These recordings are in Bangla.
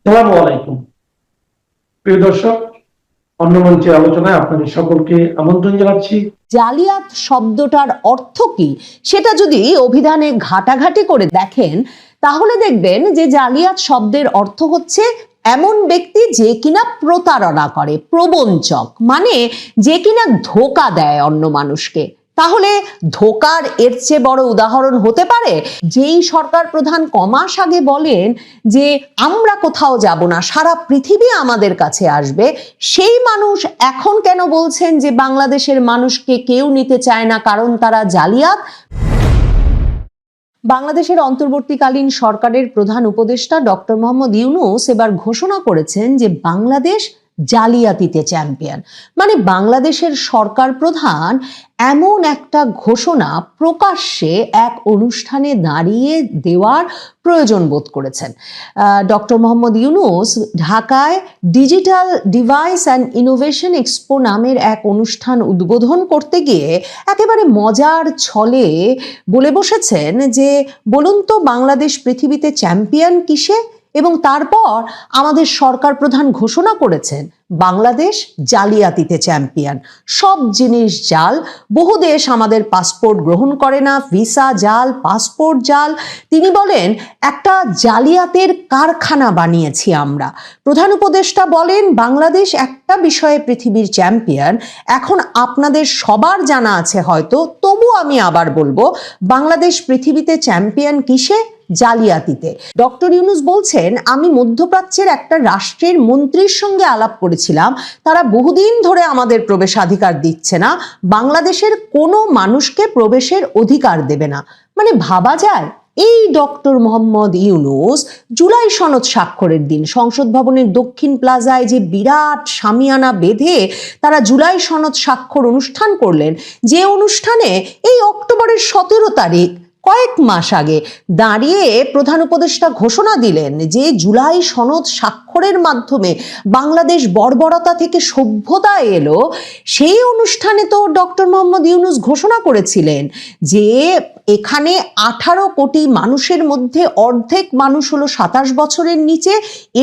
আসসালামু আলাইকুম প্রিয় দর্শক, অন্য মঞ্চের আলোচনায় আপনাদের সকলকে আমন্ত্রণ জানাচ্ছি। জালিয়াত শব্দটার অর্থ কি সেটা যদি অভিধানে ঘাটাঘাটি করে দেখেন তাহলে দেখবেন যে জালিয়াত শব্দের অর্থ হচ্ছে এমন ব্যক্তি যে কিনা প্রতারণা করে, প্রবঞ্চক, মানে যে কিনা ধোঁকা দেয় অন্য মানুষকে। তাহলে ধোকার এর চেয়ে বড় উদাহরণ হতে পারে? যেই সরকার প্রধান কমাস আগে বলেন যে আমরা কোথাও যাব না, সারা পৃথিবী আমাদের কাছে আসবে, সেই মানুষ এখন কেন বলছেন যে বাংলাদেশের মানুষকে কেউ নিতে চায় না কারণ তারা জালিয়াত? বাংলাদেশের অন্তর্বর্তীকালীন সরকারের প্রধান উপদেষ্টা ডক্টর মোহাম্মদ ইউনূস এবার ঘোষণা করেছেন যে বাংলাদেশ জালিয়াতিতে চ্যাম্পিয়ন। মানে বাংলাদেশের সরকার প্রধান এমন একটা ঘোষণা প্রকাশ্যে এক অনুষ্ঠানে দাঁড়িয়ে দেওয়ার প্রয়োজন বোধ করেছেন। ডক্টর মোহাম্মদ ইউনূস ঢাকায় digital device and innovation expo নামের এক অনুষ্ঠান উদ্বোধন করতে গিয়ে একেবারে মজার ছলে বলে বসেছেন যে বলুন তো বাংলাদেশ পৃথিবীতে চ্যাম্পিয়ন কিসে? এবং তারপর আমাদের সরকার প্রধান ঘোষণা করেছেন বাংলাদেশ জালিয়াতিতে চ্যাম্পিয়ন। সব জিনিস জাল, বহু দেশ আমাদের পাসপোর্ট গ্রহণ করে না, ভিসা জাল, পাসপোর্ট জাল। তিনি বলেন একটা জালিয়াতের কারখানা বানিয়েছি আমরা। প্রধান উপদেষ্টা বলেন বাংলাদেশ একটা বিষয়ে পৃথিবীর চ্যাম্পিয়ন। এখন আপনাদের সবার জানা আছে হয়তো, তবু আমি আবার বলবো, বাংলাদেশ পৃথিবীতে চ্যাম্পিয়ন কিসে? জালিয়াতিতে। ডক্টর ইউনূস বলছেন আমি মধ্যপ্রাচ্যের একটা রাষ্ট্রের মন্ত্রীর সঙ্গে আলাপ করেছিলাম, তারা বহুদিন ধরে আমাদের প্রবেশাধিকার দিচ্ছে না, বাংলাদেশের কোনো মানুষকে প্রবেশের অধিকার দেবে না। মানে ভাবা যায় এই ডক্টর মোহাম্মদ ইউনূস জুলাই সনদ স্বাক্ষরের দিন সংসদ ভবনের দক্ষিণ প্লাজায় যে বিরাট শামিয়ানা বেঁধে তারা জুলাই সনদ স্বাক্ষর অনুষ্ঠান করলেন, যে অনুষ্ঠানে এই অক্টোবরের 17 তারিখ কয়েক মাস আগে দাঁড়িয়ে প্রধান উপদেষ্টা ঘোষণা দিলেন যে জুলাই সনদ স্বাক্ষরের মাধ্যমে বাংলাদেশ বর্বরতা থেকে সভ্যতায় এলো, সেই অনুষ্ঠানে তো ডক্টর মোহাম্মদ ইউনূস ঘোষণা করেছিলেন যে এখানে 18 কোটি মানুষের মধ্যে অর্ধেক মানুষ হলো 27 বছরের নিচে,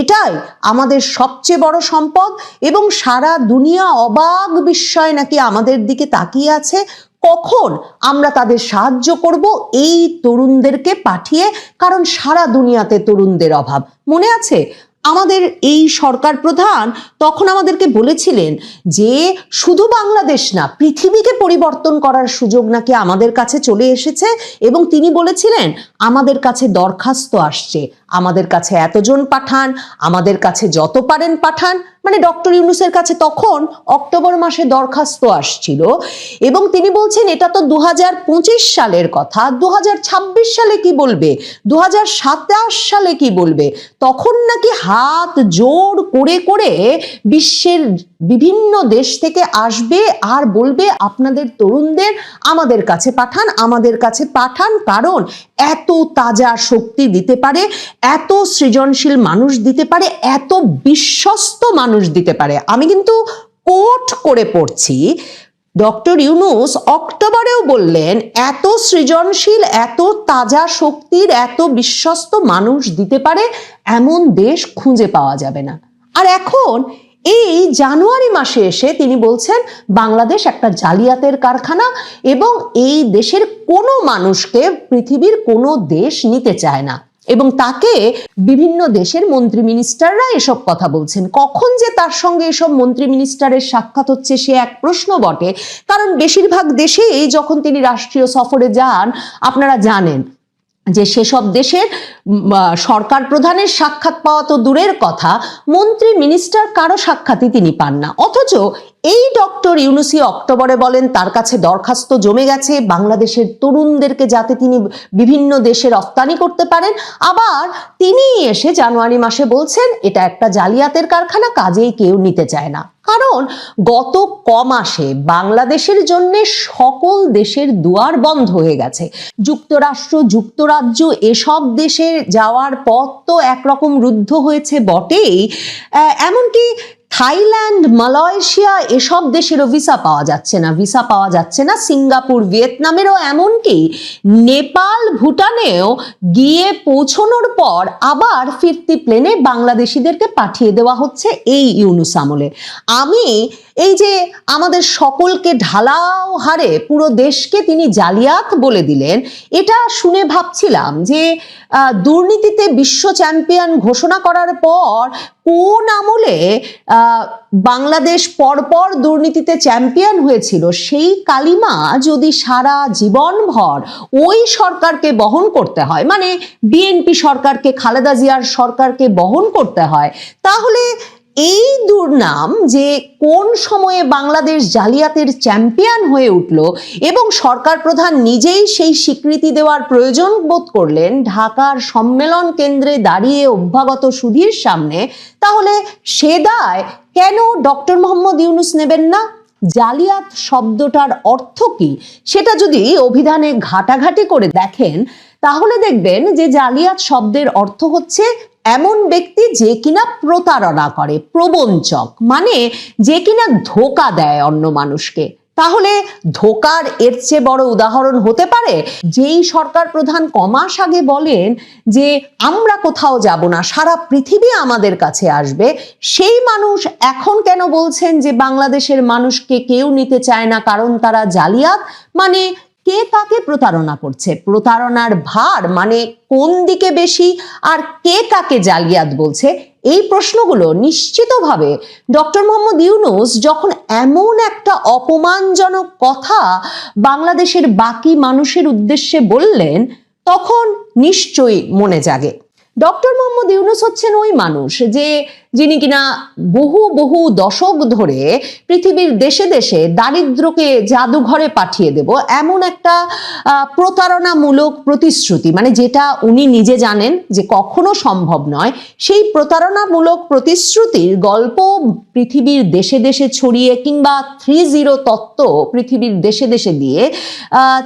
এটাই আমাদের সবচেয়ে বড় সম্পদ, এবং সারা দুনিয়া অবাক বিস্ময়ে নাকি আমাদের দিকে তাকিয়ে আছে কখন আমরা তাদের সাহায্য করব এই তরুণদেরকে পাঠিয়ে, কারণ সারা দুনিয়াতে তরুণদের অভাব। মনে আছে আমাদের এই সরকার প্রধান তখন আমাদেরকে বলেছিলেন যে শুধু বাংলাদেশ না, পৃথিবীকে পরিবর্তন করার সুযোগ নাকি আমাদের কাছে চলে এসেছে, এবং তিনি বলেছিলেন আমাদের কাছে দরখাস্ত আসছে, আমাদের কাছে এতজন পাঠান, আমাদের কাছে যত পারেন পাঠান। মানে ডক্টর ইউনূসের কাছে তখন অক্টোবর মাসে দরখাস্ত আসছিল, এবং তিনি বলছেন এটা তো 2025 সালের কথা, 2026 সালে কি বলবে, 2027 সালে কি বলবে? তখন নাকি হাত জোর করে করে বিশ্বের বিভিন্ন দেশ থেকে আসবে আর বলবে আপনাদের তরুণদের আমাদের কাছে পাঠান, আমাদের কাছে পাঠান, কারণ এত তাজা শক্তি দিতে পারে, এত সৃজনশীল মানুষ দিতে পারে, এত বিশ্বস্ত মানুষ দিতে পারে। আমি কিন্তু কোট করে পড়ছি, ডক্টর ইউনূস অক্টোবরেও বললেন এত সৃজনশীল, এত তাজা শক্তির, এত বিশ্বস্ত মানুষ দিতে পারে এমন দেশ খুঁজে পাওয়া যাবে না। আর এখন এই জানুয়ারি মাসে এসে তিনি বলছেন বাংলাদেশ একটা জালিয়াতের কারখানা এবং এই দেশের কোনো মানুষকে পৃথিবীর কোনো দেশ নিতে চায় না, এবং তাকে বিভিন্ন দেশের মন্ত্রী মিনিস্টাররা এসব কথা বলছেন। কখন যে তার সঙ্গে এসব মন্ত্রী মিনিস্টারের সাক্ষাৎ হচ্ছে সে এক প্রশ্ন বটে, কারণ বেশিরভাগ দেশেই যখন তিনি রাষ্ট্রীয় সফরে যান আপনারা জানেন যে সেসব দেশের সরকার প্রধানের সাক্ষাৎ পাওয়া তো দূরের কথা, মন্ত্রী মিনিস্টার কারো সাক্ষাৎই তিনি পান না। অথচ এই ডক্টর ইউনূসি অক্টোবরে বলেন তার কাছে দরখাস্ত জমে গেছে বাংলাদেশের তরুণদেরকে যাতে তিনি বিভিন্ন দেশে রপ্তানি করতে পারেন, আবার তিনি এসে জানুয়ারি মাসে বলছেন এটা একটা জালিয়াতের কারখানা, কাজেই কেউ নিতে চায় না। কারণ গত কমাসে বাংলাদেশের জন্য সকল দেশের দুয়ার বন্ধ হয়ে গেছে। যুক্তরাষ্ট্র, যুক্তরাজ্য এসব দেশে যাওয়ার পথ তো একরকম রুদ্ধ হয়েছে বটেই, এমনকি থাইল্যান্ড, মালয়েশিয়া এসব দেশেরও ভিসা পাওয়া যাচ্ছে না, ভিসা পাওয়া যাচ্ছে না সিঙ্গাপুর, ভিয়েতনামেরও, এমনকি নেপাল, ভুটানেও গিয়ে পৌঁছানোর পর আবার ফিরতি প্লেনে বাংলাদেশিদেরকে পাঠিয়ে দেওয়া হচ্ছে এই ইউনূস আমলে। আমি এই যে আমাদের সকলকে ঢালাও হারে পুরো দেশকে তিনি জালিয়াত বলে দিলেন, এটা শুনে ভাবছিলাম যে দুর্নীতিতে বিশ্ব চ্যাম্পিয়ন ঘোষণা করার পর কোন আমলে বাংলাদেশ পরপর দুর্নীতিতে চ্যাম্পিয়ন হয়েছিল, সেই কালিমা যদি সারা জীবনভর ওই সরকারকে বহন করতে হয়, মানে বিএনপি সরকারকে, খালেদা জিয়ার সরকারকে বহন করতে হয়, তাহলে এই দুর্নাম যে কোন সময়ে বাংলাদেশ জালিয়াতের চ্যাম্পিয়ন হয়ে উঠল এবং সরকার প্রধান নিজেই সেই স্বীকৃতি দেওয়ার প্রয়োজন বোধ করলেন ঢাকার সম্মেলন কেন্দ্রে দাঁড়িয়ে অভ্যাগত সুধীর সামনে, তাহলে সে দায় কেন ডক্টর মোহাম্মদ ইউনূস নেবেন না? জালিয়াত শব্দটার অর্থ কি সেটা যদি অভিধানে ঘাটাঘাটি করে দেখেন, তাহলে দেখবেন যে জালিয়াত শব্দের অর্থ হচ্ছে এমন ব্যক্তি যে কিনা প্রতারণা করে, প্রবঞ্চক, মানে যে কিনা ধোঁকা দেয় অন্য মানুষকে। তাহলে ধোঁকার এর চেয়ে বড় উদাহরণ হতে পারে? যেই সরকার প্রধান কমাস আগে বলেন যে আমরা কোথাও যাব না, সারা পৃথিবী আমাদের কাছে আসবে, সেই মানুষ এখন কেন বলছেন যে বাংলাদেশের মানুষকে কেউ নিতে চায় না কারণ তারা জালিয়াত? মানে কে কাকে প্রতারণা করছে? প্রতারণার ভার মানে কোন দিকে বেশি, আর কে কাকে জালিয়াত বলছে? এই প্রশ্নগুলো নিশ্চিতভাবে ডক্টর মোহাম্মদ ইউনূস যখন এমন একটা অপমানজনক কথা বাংলাদেশের বাকি মানুষের উদ্দেশ্যে বললেন, তখন নিশ্চয়ই মনে জাগে। ডক্টর মোহাম্মদ ইউনূস হচ্ছেন ওই মানুষ যিনি কিনা বহু বহু দশক ধরে পৃথিবীর দেশে দেশে দারিদ্রকে জাদুঘরে পাঠিয়ে দেব এমন একটা প্রতারণামূলক প্রতিশ্রুতি, মানে যেটা উনি নিজে জানেন যে কখনো সম্ভব নয়, সেই প্রতারণামূলক প্রতিশ্রুতির গল্প পৃথিবীর দেশে দেশে ছড়িয়ে, কিংবা 3-0 তত্ত্ব পৃথিবীর দেশে দেশে দিয়ে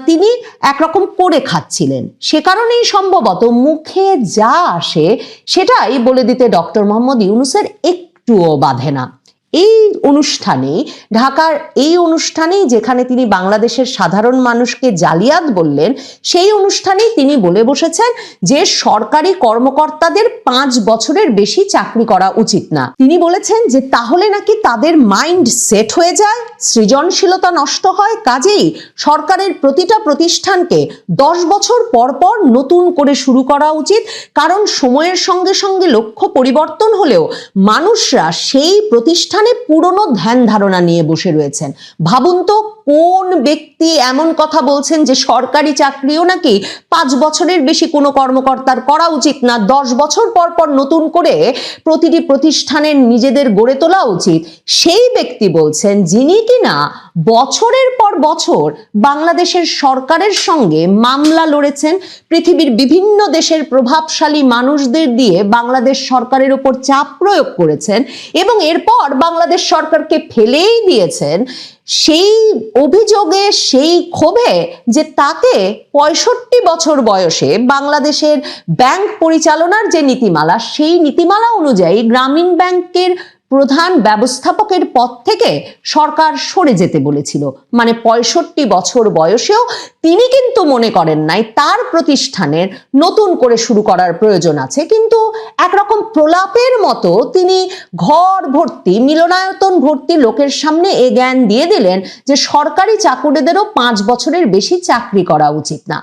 তিনি একরকম করে খাচ্ছিলেন। সে কারণেই সম্ভবত মুখে যা আসে সেটাই বলে দিতে ডক্টর মোহাম্মদ ইউনূসের একটুও বাধে না। এই অনুষ্ঠানে, ঢাকার এই অনুষ্ঠানেই যেখানে তিনি বাংলাদেশের সাধারণ মানুষকে জালিয়াত বললেন, সেই অনুষ্ঠানেই তিনি বলে বসেছেন যে সরকারি কর্মকর্তাদের 5 বছরের বেশি চাকরি করা উচিত না। তিনি বলেছেন যে তাহলে নাকি তাদের মাইন্ড সেট হয়ে যায়, সৃজনশীলতা নষ্ট হয়, কাজেই সরকারের প্রতিটা প্রতিষ্ঠানকে 10 বছর পর পর নতুন করে শুরু করা উচিত, কারণ সময়ের সঙ্গে সঙ্গে লক্ষ্য পরিবর্তন হলেও মানুষরা সেই প্রতিষ্ঠান পুরনো ধ্যান ধারণা নিয়ে বসে রয়েছেন। ভাবুন তো, কোন ব্যক্তি এমন কথা বলছেন যে সরকারি চাকরিও নাকি 5 বছরের বেশি কোনো কর্মকর্তার করা উচিত না, 10 বছর পর পর নতুন করে প্রতিটি প্রতিষ্ঠানের নিজেদের গড়ে তোলা উচিত। সেই ব্যক্তি বলছেন যিনি কিনা বছরের পর বছর বাংলাদেশের সরকারের সঙ্গে মামলা লড়েছেন, পৃথিবীর বিভিন্ন দেশের প্রভাবশালী মানুষদের দিয়ে বাংলাদেশ সরকারের উপর চাপ প্রয়োগ করেছেন এবং এরপর বাংলাদেশ সরকারকে ফেলেই দিয়েছেন। সেই অভিযোগে, সেই ক্ষোভে যে তাকে 65 বছর বয়সে বাংলাদেশের ব্যাংক পরিচালনার যে নীতিমালা, সেই নীতিমালা অনুযায়ী গ্রামীণ ব্যাংকের প্রধান ব্যবস্থাপকের পদ থেকে সরকার সরে যেতে বলেছিল। মানে 65 বছর বয়সেও তিনি কিন্তু মনে করেন নাই তার প্রতিষ্ঠানের নতুন করে শুরু করার প্রয়োজন আছে, কিন্তু একরকম প্রলাপের মতো তিনি ঘর ভর্তি, মিলনায়তন ভর্তি লোকের সামনে এ জ্ঞান দিয়ে দিলেন যে সরকারি চাকুরিদেরও 5 বছরের বেশি চাকরি করা উচিত না।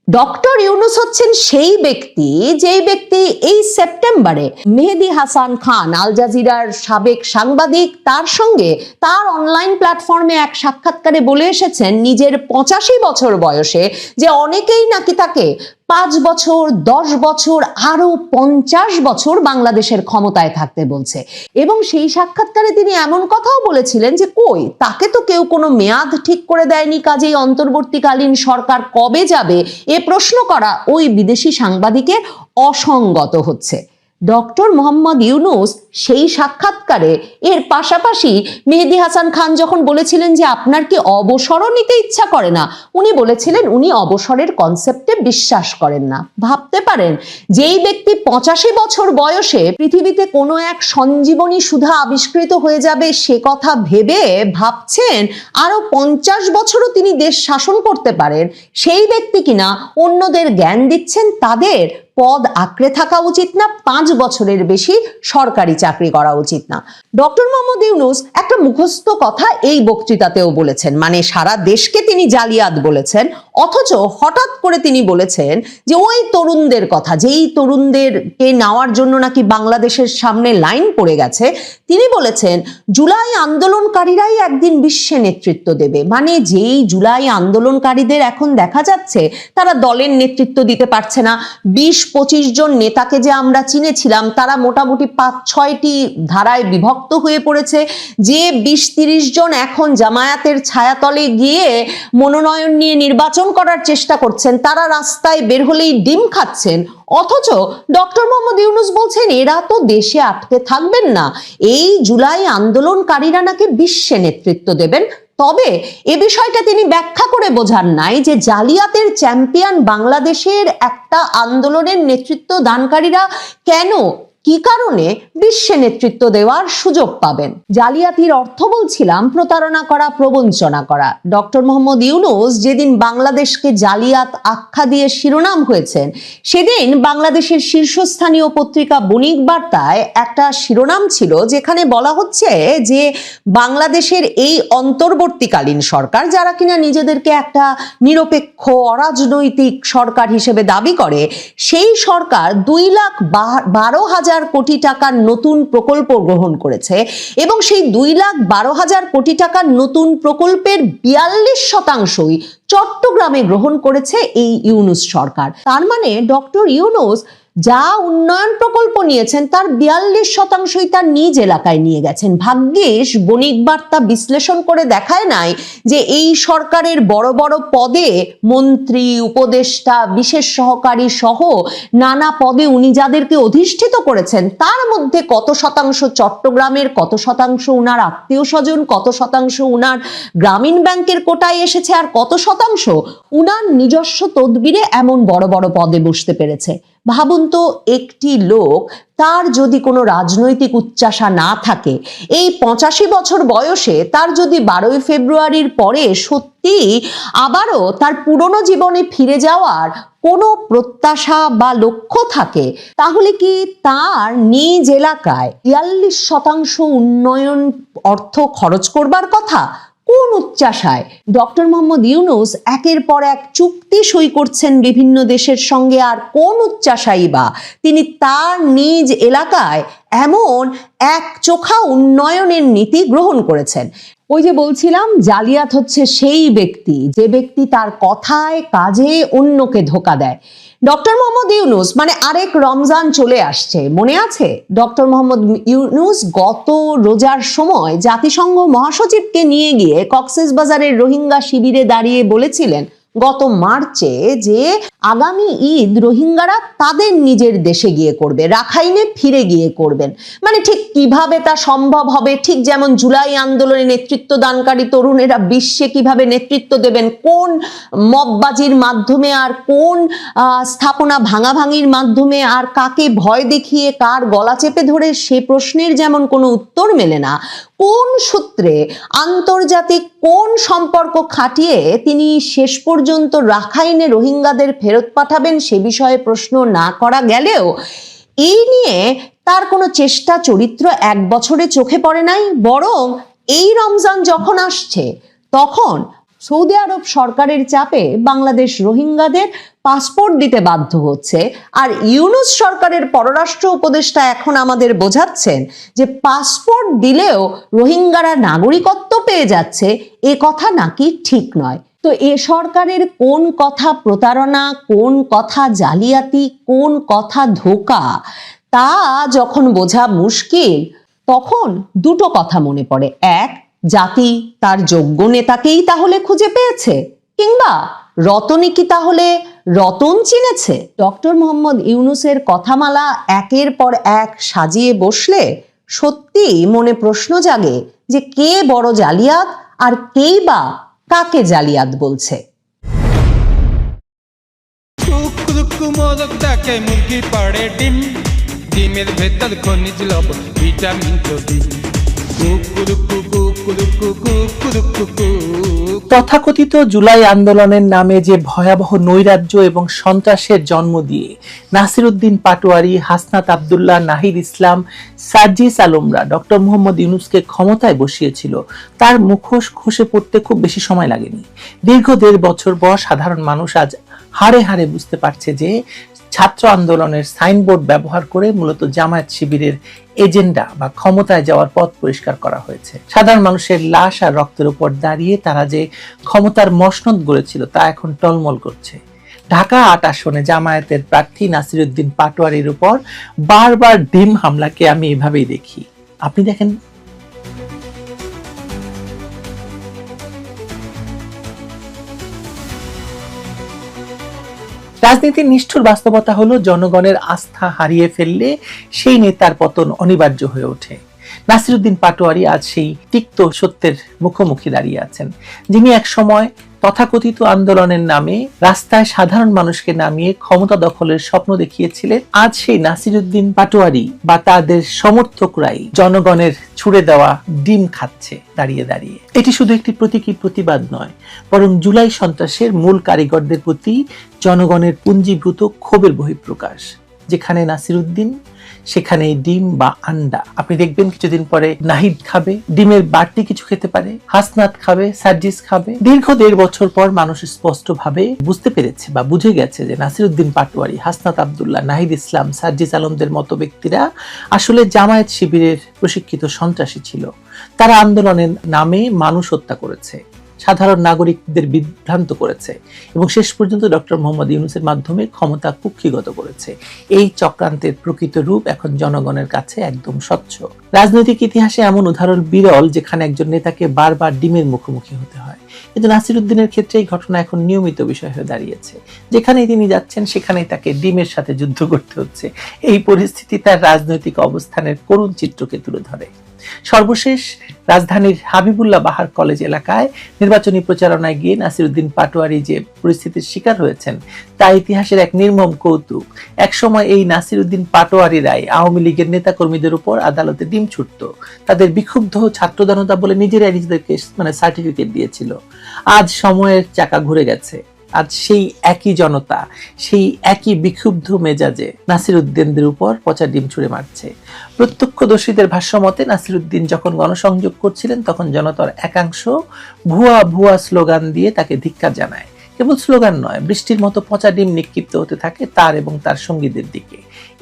ডক্টর ইউনূস হচ্ছেন সেই ব্যক্তি, যেই ব্যক্তি এই সেপ্টেম্বরে মেহেদী হাসান খান, আল জাজিরার সাবেক সাংবাদিক, তার সঙ্গে তার অনলাইন প্ল্যাটফর্মে এক সাক্ষাৎকারে বলে এসেছেন নিজের 85 বছর বয়সে যে অনেকেই নাকি তাকে 5 বছর, 10 বছর, আরো 50 বছর বাংলাদেশের ক্ষমতায় থাকতে বলছে। এবং সেই সাক্ষাৎকারে তিনি এমন কথাও বলেছিলেন যে কই, তাকে তো কেউ কোনো মেয়াদ ঠিক করে দেয়নি, কাজেই অন্তর্বর্তীকালীন সরকার কবে যাবে এ প্রশ্ন করা ওই বিদেশি সাংবাদিকের অসঙ্গত হচ্ছে। ডক্টর মোহাম্মদ ইউনূস সেই সাক্ষাৎকারে এর পাশাপাশি মেহেদী হাসান খান যখন বলেছিলেন যে আপনার কি অবসরও নিতে ইচ্ছা করে না, উনি বলেছিলেন উনি অবসরের কনসেপ্টে বিশ্বাস করেন না। ভাবতে পারেন, যেই ব্যক্তি 85 বছর বয়সে পৃথিবীতে কোনো এক সঞ্জীবনী সুধা আবিষ্কৃত হয়ে যাবে সে কথা ভেবে ভাবছেন আরো 50 বছরও তিনি দেশ শাসন করতে পারেন, সেই ব্যক্তি কিনা অন্যদের জ্ঞান দিচ্ছেন তাদের পদ আঁকড়ে থাকা উচিত না, 5 বছরের বেশি সরকারি চাকরি করা উচিত না। ডক্টর মোহাম্মদ ইউনূস একটা মুখস্থ কথা এই বক্তৃতাতেও বলেছেন, মানে সারা দেশকে তিনি জালিয়াত বলেছেন, অথচ হঠাৎ করে তিনি বলেছেন যে ওই তরুণদের কথা, যেই তরুণদেরকে নেওয়ার জন্য নাকি বাংলাদেশের সামনে লাইন পড়ে গেছে, তিনি বলেছেন জুলাই আন্দোলনকারীরাই একদিন বিশ্বে নেতৃত্ব দেবে। মানে যেই জুলাই আন্দোলনকারীদের এখন দেখা যাচ্ছে তারা দলের নেতৃত্ব দিতে পারছে না, 20-25 জন নেতাকে যে আমরা চিনেছিলাম তারা মোটামুটি 5-6টি ধারায় বিভক্ত হয়ে পড়েছে, যে 20-30 জন এখন জামায়াতের ছায়াতলে গিয়ে মনোনয়ন নিয়ে নির্বাচন করার চেষ্টা করছেন তারা রাস্তায় বের হলেই ডিম খাচ্ছেন, অথচ ডক্টর মোহাম্মদ ইউনূস বলছেন এরা তো দেশে আটকে থাকবেন না, এই জুলাই আন্দোলনকারীরা নাকি বিশ্বে নেতৃত্ব দেবেন। তবে এ বিষয়টা তিনি ব্যাখ্যা করে বোঝান নাই যে জালিয়াতের চ্যাম্পিয়ন বাংলাদেশের একটা আন্দোলনের নেতৃত্ব দানকারীরা কেন, কি কারণে বিশ্বে নেতৃত্ব দেওয়ার সুযোগ পাবেন। জালিয়াতির অর্থ বলছিলাম প্রতারণা করা, প্রবঞ্চনা করা। ডক্টর মোহাম্মদ ইউনূস যেদিন বাংলাদেশকে জালিয়াত আখ্যা দিয়ে শিরোনাম হয়েছেন, সেদিন বাংলাদেশের শীর্ষস্থানীয় পত্রিকা বণিক বার্তায় একটা শিরোনাম ছিল যেখানে বলা হচ্ছে যে বাংলাদেশের এই অন্তর্বর্তীকালীন সরকার, যারা কিনা নিজেদেরকে একটা নিরপেক্ষ অরাজনৈতিক সরকার হিসেবে দাবি করে, সেই সরকার 2,12,000 কোটি টাকার নতুন প্রকল্প গ্রহণ করেছে এবং সেই 2,12,000 কোটি টাকার নতুন প্রকল্পের 42%ই চট্টগ্রামে গ্রহণ করেছে এই ইউনূস সরকার। তার মানে ডক্টর ইউনূস যা উন্নয়ন প্রকল্প নিয়েছেন তার 42%ই তার নিজ এলাকায় নিয়ে গেছেন। ভাগ্যিস বণিক বার্তা বিশ্লেষণ করে দেখায় নাই যে এই সরকারের বড় বড় পদে মন্ত্রী, উপদেষ্টা, বিশেষ সহকারী সহ নানা পদে উনি যাদেরকে অধিষ্ঠিত করেছেন তার মধ্যে কত শতাংশ চট্টগ্রামের, কত শতাংশ উনার আত্মীয় স্বজন, কত শতাংশ উনার গ্রামীণ ব্যাংকের কোটায় এসেছে, আর কত শতাংশ উনার নিজস্ব তদবিরে এমন বড় বড় পদে বসতে পেরেছে। ভাবুন তো, একটি লোক তার যদি কোনো রাজনৈতিক উচ্চাশা না থাকে, এই 85 বছর বয়সে তার যদি 12ই ফেব্রুয়ারির পরে সত্যি আবারও তার পুরনো জীবনে ফিরে যাওয়ার কোনো প্রত্যাশা বা লক্ষ্য থাকে, তাহলে কি তার নিজ এলাকায় 42% উন্নয়ন অর্থ খরচ করবার কথা? কোন উচ্চাশায় ডক্টর মোহাম্মদ ইউনূস একের পর এক চুক্তি সই করছেন বিভিন্ন দেশের সঙ্গে, আর কোন উচ্চাশাই বা তিনি তার নিজ এলাকায় এমন এক চোখা উন্নয়নের নীতি গ্রহণ করেছেন? ওই যে বলছিলাম, জালিয়াত হচ্ছে সেই ব্যক্তি যে ব্যক্তি তার কথায় কাজে অন্যকে ধোঁকা দেয়। ডক্টর মোহাম্মদ ইউনূস, মানে আরেক রমজান চলে আসছে, মনে আছে? ডক্টর মোহাম্মদ ইউনূস গত রোজার সময় জাতিসংঘ মহাসচিবকে নিয়ে গিয়ে কক্সবাজারের রোহিঙ্গা শিবিরে দাঁড়িয়ে বলেছিলেন গত মার্চে যে আগামী ঈদ রোহিঙ্গারা তাদের নিজের দেশে গিয়ে করবে, রাখাইনে ফিরে গিয়ে করবেন। মানে ঠিক কিভাবে তা সম্ভব হবে? ঠিক যেমন জুলাই আন্দোলনে নেতৃত্ব দানকারী তরুণেরা বিশ্বে কিভাবে নেতৃত্ব দেবেন, কোন মববাজির মাধ্যমে আর কোন স্থাপনা ভাঙাভাঙির মাধ্যমে আর কাকে ভয় দেখিয়ে কার গলা চেপে ধরে, সে প্রশ্নের যেমন কোনো উত্তর মেলে না। কোন সূত্রে, আন্তর্জাতিক কোন সম্পর্ক খাটিয়ে তিনি শেষ পর্যন্ত রাখাইনে রোহিঙ্গাদের ফেরত পাঠাবেন সে বিষয়ে প্রশ্ন না করা গেলেও এই নিয়ে তার কোনো চেষ্টা চরিত্র 1 বছরে চোখে পড়ে নাই। বরং এই রমজান যখন আসছে তখন সৌদি আরব সরকারের চাপে বাংলাদেশ রোহিঙ্গাদের পাসপোর্ট দিতে বাধ্য হচ্ছে, আর ইউনূস সরকারের পররাষ্ট্র উপদেষ্টা এখন আমাদের বোঝাচ্ছেন যে পাসপোর্ট দিলেও রোহিঙ্গারা নাগরিকত্ব পেয়ে যাচ্ছে, এ কথা নাকি ঠিক নয়। তো এ সরকারের কোন কথা প্রতারণা, কোন কথা জালিয়াতি, কোন কথা ধোঁকা, তা যখন বোঝা মুশকিল তখন দুটো কথা মনে পড়ে। এক, জাতি তার যোগ্য নেতাকেই তাহলে খুঁজে পেয়েছে, কিংবা রতনই কি তাহলে রতন চিনেছে? ডক্টর মোহাম্মদ ইউনূসের কথামালা একের পর এক সাজিয়ে বসলে সত্যি মনে প্রশ্ন জাগে যে কে বড় জালিয়াত আর কেই বা কাকে জালিয়াত বলছে। কুকুরুকু মোরগ ডাকে মুরগি পাড়ে ডিম, ডিমের ভেতর খনিজ লবণ ভিটামিন প্রোটিন। কুকুরুকু কুকুরুকু কুকুরুকু। তথাকথিত জুলাই আন্দোলনের নামে যে ভয়াবহ নৈরাজ্য এবং সন্ত্রাসের জন্ম দিয়ে নাসিরউদ্দিন পাটোয়ারি, হাসনাত আব্দুল্লাহ, নাহিদ ইসলাম, সার্জিস আলমরা ডক্টর মোহাম্মদ ইউনূসকে ক্ষমতায় বসিয়েছিল, তার মুখোশ খসে পড়তে খুব বেশি সময় লাগেনি। দীর্ঘ 1.5 বছর পর সাধারণ মানুষ আজ হাড়ে হাড়ে বুঝতে পারছে যে ছাত্র আন্দোলনের সাইনবোর্ড ব্যবহার করে মূলত জামায়াত শিবিরের এজেন্ডা বা ক্ষমতায় যাওয়ার পথ পরিষ্কার করা হয়েছে। সাধারণ মানুষের লাশ আর রক্তের উপর দাঁড়িয়ে তারা যে ক্ষমতার মসনদ গড়েছিল তা এখন টলমল করছে। ঢাকা 8 আসনে জামায়াতের প্রার্থী নাসিরউদ্দিন পাটোয়ারির উপর বারবার ডিম হামলাকে আমি এভাবেই দেখি। আপনি দেখেন। রাজনীতির নিষ্ঠুর বাস্তবতা হলো জনগণের আস্থা হারিয়ে ফেললে সেই নেতার পতন অনিবার্য হয়ে ওঠে। নাসিরউদ্দিন পাটোয়ারি আজ সেই তিক্ত সত্যের মুখোমুখি দাঁড়িয়ে আছেন, যিনি এক সময় তথাকথিত আন্দোলনের নামে রাস্তায় সাধারণ মানুষকে নামিয়ে ক্ষমতা দখলের স্বপ্ন দেখিয়েছিলেন। আজ সেই নাসিরউদ্দিন পাটোয়ারি বা তাদের সমর্থকরাই জনগণের ছুড়ে দেওয়া ডিম খাচ্ছে দাঁড়িয়ে দাঁড়িয়ে। এটি শুধু একটি প্রতীকী প্রতিবাদ নয়, বরং জুলাই সন্ত্রাসের মূল কারিগরদের প্রতি জনগণের পুঞ্জীভূত ক্ষোভের বহিঃপ্রকাশ। যেখানে নাসিরউদ্দিন সেখানে ডিম বা আন্ডা। আপনি দেখবেন কিছুদিন পরে নাহিদ খাবে, ডিমের বাড়তি কিছু খেতে পারে, হাসনাত খাবে, সার্জিস খাবে। দীর্ঘ 1.5 বছর পর মানুষ স্পষ্টভাবে বুঝতে পেরেছে বা বুঝে গেছে যে নাসিরউদ্দিন পাটোয়ারি, হাসনাত আব্দুল্লাহ, নাহিদ ইসলাম, সার্জিস আলমদের মতো ব্যক্তিরা আসলে জামায়াত শিবিরের প্রশিক্ষিত সন্ত্রাসী ছিল। তারা আন্দোলনের নামে মানুষ হত্যা করেছে, সাধারণ নাগরিকদের বিভ্রান্ত করেছে এবং শেষ পর্যন্ত ডক্টর মোহাম্মদ ইউনূসের মাধ্যমে ক্ষমতা কুক্ষিগত করেছে। এই চক্রান্তের প্রকৃত রূপ এখন জনগণের কাছে একদম স্বচ্ছ। রাজনৈতিক ইতিহাসে এমন উদাহরণ বিরল যেখানে একজন নেতাকে বারবার ডিমের মুখোমুখি হতে হয়, কিন্তু নাসিরউদ্দিনের ক্ষেত্রে এই ঘটনা এখন নিয়মিত বিষয় হয়ে দাঁড়িয়েছে। যেখানেই তিনি যাচ্ছেন সেখানেই তাকে ডিমের সাথে যুদ্ধ করতে হচ্ছে। এই পরিস্থিতি তার রাজনৈতিক অবস্থানের করুণ চিত্রকে তুলে ধরে। সর্বশেষ রাজধানীর হাবিবুল্লাহ বাহার কলেজ এলাকায় নির্বাচনী প্রচারণায় গিয়ে নাসিরউদ্দিন পাটোয়ারি যে পরিস্থিতির শিকার হয়েছেন তা ইতিহাসের এক নির্মম কৌতুক। একসময় এই নাসিরউদ্দিন পাটোয়ারিরাই আওয়ামী লীগের নেতাকর্মীদের উপর আদালতে ডিম ছুটত, তাদের বিক্ষুব্ধ ছাত্র জনতা বলে নিজেরাই নিজেদেরকে সার্টিফিকেট দিয়েছিল। আজ সময়ের চাকা ঘুরে গেছে। আজ সেই একই জনতা, সেই একই বিক্ষুব্ধ মেজাজে নাসিরউদ্দিনদের উপর পচা ডিম ছুঁড়ে মারছে। প্রত্যক্ষদর্শীদের ভাষ্য মতে নাসিরউদ্দিন যখন গণসংযোগ করছিলেন তখন জনতার একাংশ ভুয়া ভুয়া স্লোগান দিয়ে তাকে ধিক্কার জানায়। কেবল স্লোগান নয়, বৃষ্টির মতো পচা ডিম নিক্ষিপ্ত হতে থাকে তার এবং তার সঙ্গীদের দিকে।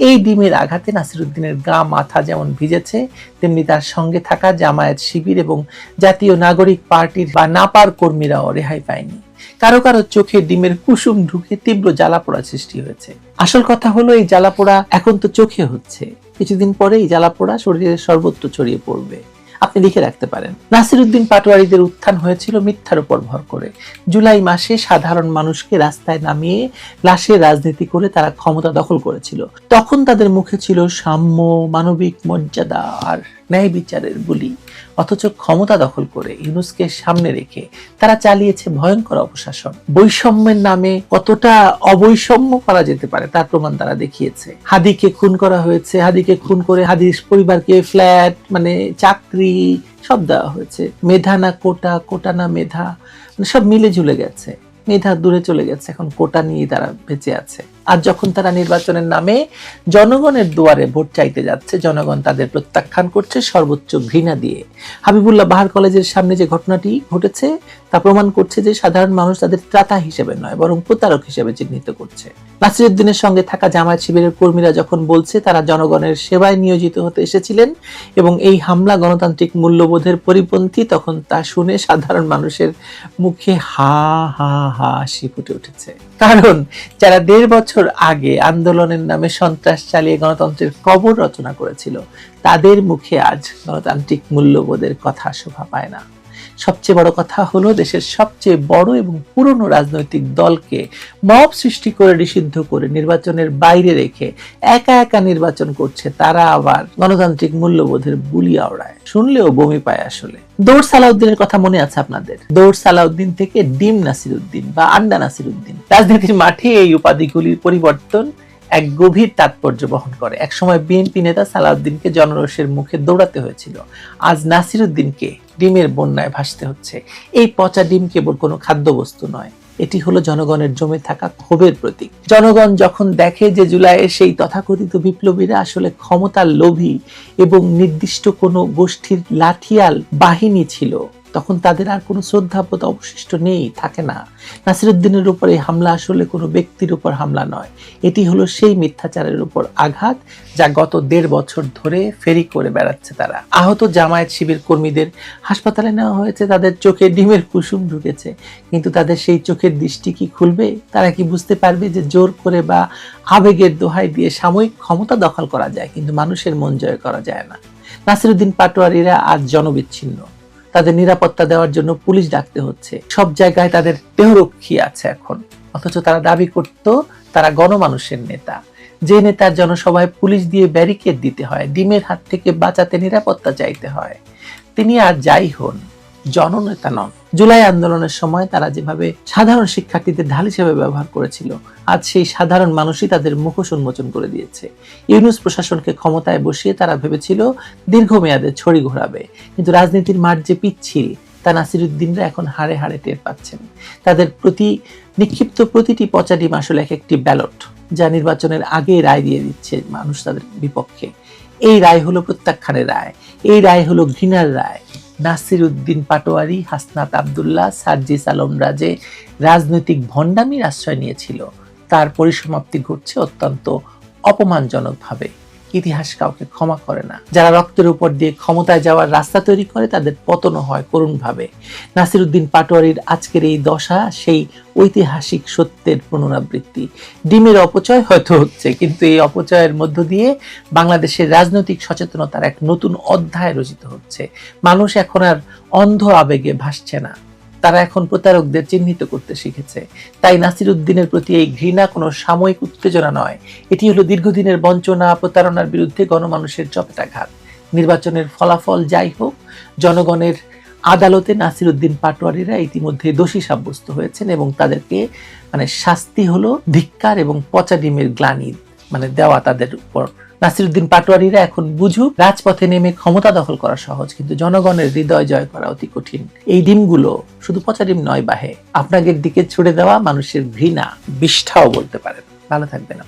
এই ডিমের আঘাতে নাসিরউদ্দিনের গা মাথা যেমন ভিজেছে, তেমনি তার সঙ্গে থাকা জামায়াত শিবির এবং জাতীয় নাগরিক পার্টির বা নাপার কর্মীরাও রেহাই পায়নি। কারো কারো চোখে ডিমের কুসুম ঢুকে তীব্র জ্বালাপোড়া সৃষ্টি হয়েছে। আসল কথা হলো এই জ্বালাপোড়া এখন তো চোখে হচ্ছে, কিছুদিন পরে এই জ্বালাপোড়া শরীরের সর্বত্র ছড়িয়ে পড়বে। আপনি লিখে রাখতে পারেন, নাসিরউদ্দিন পাটোয়ারিদের উত্থান হয়েছিল মিথ্যার উপর ভর করে। জুলাই মাসে সাধারণ মানুষকে রাস্তায় নামিয়ে লাশের রাজনীতি করে তারা ক্ষমতা দখল করেছিল। তখন তাদের মুখে ছিল সাম্য, মানবিক মর্যাদা আর ন্যায় বিচারের বুলি। অথচ ক্ষমতা দখল করে ইউনূসকে সামনে রেখে তারা চালিয়েছে ভয়ঙ্কর অপশাসন। বৈষম্যের নামে কতটা অবৈষম্য করা যেতে পারে তার প্রমাণ তারা দেখিয়েছে। হাদিকে খুন করা হয়েছে, হাদিকে খুন করে হাদির পরিবারকে ফ্ল্যাট চাকরি সব দেওয়া হয়েছে। মেধা না কোটা, কোটা না মেধা, সব মিলে ঝুলে গেছে। মেধা দূরে চলে গেছে, এখন কোটা নিয়ে তারা বেঁচে আছে। আর যখন তারা নির্বাচনের নামে জনগণের দুয়ারে ভোট চাইতে যাচ্ছে, জনগণ তাদের প্রত্যাখ্যান করছে সর্বোচ্চ ঘৃণা দিয়ে। হাবিবুল্লাহ বাহার কলেজের সামনে যে ঘটনাটি ঘটেছে তা প্রমাণ করছে যে সাধারণ মানুষ তাদের ত্রাতা হিসেবে নয় বরং প্রতারক হিসেবে চিহ্নিত করছে। নাসিরউদ্দিনের সঙ্গে থাকা জামায়াত শিবিরের কর্মীরা যখন বলছে তারা জনগণের সেবায় নিয়োজিত হতে এসেছিলেন এবং এই হামলা গণতান্ত্রিক মূল্যবোধের পরিপন্থী, তখন তা শুনে সাধারণ মানুষের মুখে হা হা হাসি ফুটে উঠেছে। কারণ যারা 1.5 বছর আগে আন্দোলনের নামে সন্ত্রাস চালিয়ে গণতন্ত্রের কবর রচনা করেছিল তাদের মুখে আজ গণতান্ত্রিক মূল্যবোধের কথা শোভা পায় না। সবচেয়ে বড় কথা হলো দেশের সবচেয়ে বড় এবং পুরনো রাজনৈতিক দলকে মব সৃষ্টি করে নিষিদ্ধ করে নির্বাচনের বাইরে রেখে একা একা নির্বাচন করছে, তারা আবার গণতান্ত্রিক মূল্যবোধের বুলি আওড়ায়। শুনলেও বমি পায় আসলে। দৌড় সালাউদ্দিনের কথা মনে আছে আপনাদের? দৌড় সালাউদ্দিন থেকে ডিম নাসিরউদ্দিন বা আন্ডা নাসিরউদ্দিন। রাজনীতির মাঠে এই উপাধিগুলির পরিবর্তন এক গভীর তাৎপর্য বহন করে। একসময় বিএনপি নেতা সালাউদ্দিনকে জনরোষের মুখে দৌড়াতে হয়েছিল, আজ নাসিরউদ্দিনকে ডিমের বন্যায় ভাসতে হচ্ছে। এই পচা ডিম কেবল কোনো খাদ্যবস্তু নয়, এটি হলো জনগণের জমে থাকা ক্ষোভের প্রতীক। জনগণ যখন দেখে যে জুলাইয়ের সেই তথাকথিত বিপ্লবীরা আসলে ক্ষমতার লোভী এবং নির্দিষ্ট কোনো গোষ্ঠীর লাঠিয়াল বাহিনী ছিল, তখন তাদের আর কোনো শ্রদ্ধাবোধ অবশিষ্ট নেই, থাকে না। নাসিরউদ্দিনের উপর এই হামলা আসলে কোনো ব্যক্তির উপর হামলা নয়, এটি হলো সেই মিথ্যাচারের উপর আঘাত যা গত 1.5 বছর ধরে ফেরি করে বেড়াচ্ছে তারা। আহত জামায়াত শিবির কর্মীদের হাসপাতালে নেওয়া হয়েছে, তাদের চোখে ডিমের কুসুম ঢুকেছে, কিন্তু তাদের সেই চোখের দৃষ্টি কি খুলবে? তারা কি বুঝতে পারবে যে জোর করে বা আবেগের দোহাই দিয়ে সাময়িক ক্ষমতা দখল করা যায়, কিন্তু মানুষের মন জয় করা যায় না? নাসিরউদ্দিন পাটোয়ারিরা আজ জনবিচ্ছিন্ন, তাদের নিরাপত্তা দেওয়ার জন্য পুলিশ ডাকতে হচ্ছে, সব জায়গায় তাদের দেহরক্ষী আছে এখন, অথচ তারা দাবি করত তারা গণমানুষের নেতা। যে নেতার জনসভায় পুলিশ দিয়ে ব্যারিকেড দিতে হয়, ডিমের হাত থেকে বাঁচাতে নিরাপত্তা চাইতে হয়, তিনি আর যাই হন জননেতা নন। জুলাই আন্দোলনের সময় তারা যেভাবে সাধারণ শিক্ষার্থীদের ঢাল হিসেবে ব্যবহার করেছিল, আজ সেই সাধারণ মানুষই তাদের মুখোশ উন্মোচন করে দিয়েছে। ইউনূস প্রশাসনকে ক্ষমতায় বসিয়ে তারা ভেবেছিল দীর্ঘমেয়াদে ছড়ি ঘোরাবে, কিন্তু রাজনীতির মাঠ যে পিচ্ছিল তা নাসিরউদ্দিনরা এখন হাড়ে হাড়ে টের পাচ্ছেন। তাদের প্রতি নিক্ষিপ্ত প্রতিটি পচা ডিম আসলে এক একটি ব্যালট, যা নির্বাচনের আগে রায় দিয়ে দিচ্ছে মানুষ তাদের বিপক্ষে। এই রায় হলো প্রত্যাখ্যানের রায়, এই রায় হলো ঘৃণার রায়। নাসিরউদ্দিন পাটোয়ারি, হাসনাত আব্দুল্লাহ, সার্জিস আলমরা যে রাজনৈতিক ভণ্ডামির আশ্রয় নিয়েছিল, তার পরিসমাপ্তি ঘটছে অত্যন্ত অপমানজনকভাবে। ইতিহাস কাউকে ক্ষমা করে না। যারা রক্তের উপর দিয়ে ক্ষমতায় যাওয়ার রাস্তা তৈরি করে, তাদের পতনও হয় করুণভাবে। নাসিরউদ্দিন পাটোয়ারির আজকের এই দশা সেই ঐতিহাসিক সত্যের পুনরাবৃত্তি। ডিমের অপচয় হয়তো হচ্ছে, কিন্তু এই অপচয়ের মধ্য দিয়ে বাংলাদেশের রাজনৈতিক সচেতনতার এক নতুন অধ্যায় রচিত হচ্ছে। মানুষ এখন আর অন্ধ আবেগে ভাসছে না, তারা এখন প্রতারকদের চিহ্নিত করতে শিখেছে। তাই নাসিরউদ্দিনের প্রতি এই ঘৃণা কোনো সাময়িক উত্তেজনা নয়, এটি হলো দীর্ঘদিনের বঞ্চনা, প্রতারণার বিরুদ্ধে গণমানুষের চপেটাঘাত। নির্বাচনের ফলাফল যাই হোক, জনগণের আদালতে নাসিরউদ্দিন পাটোয়ারিরা ইতিমধ্যে দোষী সাব্যস্ত হয়েছেন এবং তাদেরকে শাস্তি হলো ধিক্কার এবং পচা ডিমের গ্লানি দেওয়া তাদের উপর। নাসিরউদ্দিন পাটোয়ারিরা এখন বুঝুক, রাজপথে নেমে ক্ষমতা দখল করা সহজ, কিন্তু জনগণের হৃদয় জয় করা অতি কঠিন। এই ডিমগুলো শুধু পচা ডিম নয় বাহে, আপনাদের দিকে ছুড়ে দেওয়া মানুষের ঘৃণা, বিষ্ঠাও বলতে পারেন। ভালো থাকবেন।